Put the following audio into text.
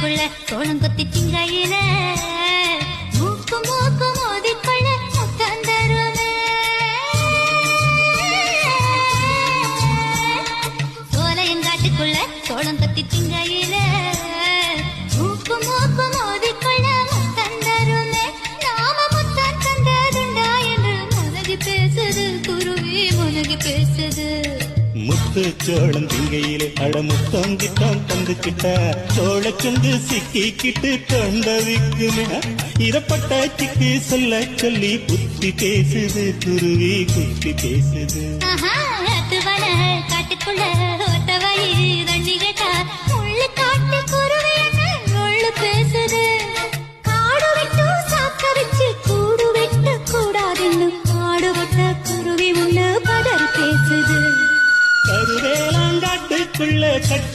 காட்டுக்குள்ள சோளம் கொத்தி திங்கையில மூக்கு மூக்கு மோதிக்கொள்ள முத்தம் தருமே. சோலையங்காட்டுக்குள்ள சோளம் கொத்தி திங்கையில மூக்கு மூக்கு மோதிக்கொள்ள முத்தம் தருமே. நாம முத்தம் தந்ததுண்டா என்று முனகி பேசுது குருவி முனகி பேசுது. முத்து சோளம் திங்கையிலே அடமுத்தம் கிட்டம் தந்துக்கிட்ட சோளச்சுண்டு சிக்கிக்கிட்டு தொண்டவிக்குமே. இரப்பட்ட சிக்கு சொல்ல சொல்லி புத்தி பேசுது குருவி குத்தி பேசுது. காட்டுக்குள்ள ஒத்தவாயி தண்ணி கேட்டா முள்ளு காட்டு குருவி முள்ளு பேசுது. காடு விட்டு சாக்க வச்சு கூடு வெட்ட கூடாதுன்னு காடுபட்ட குருவி முள்ளு பதறி பேசுது. கருவேலாங்காட்டுக்குள்ள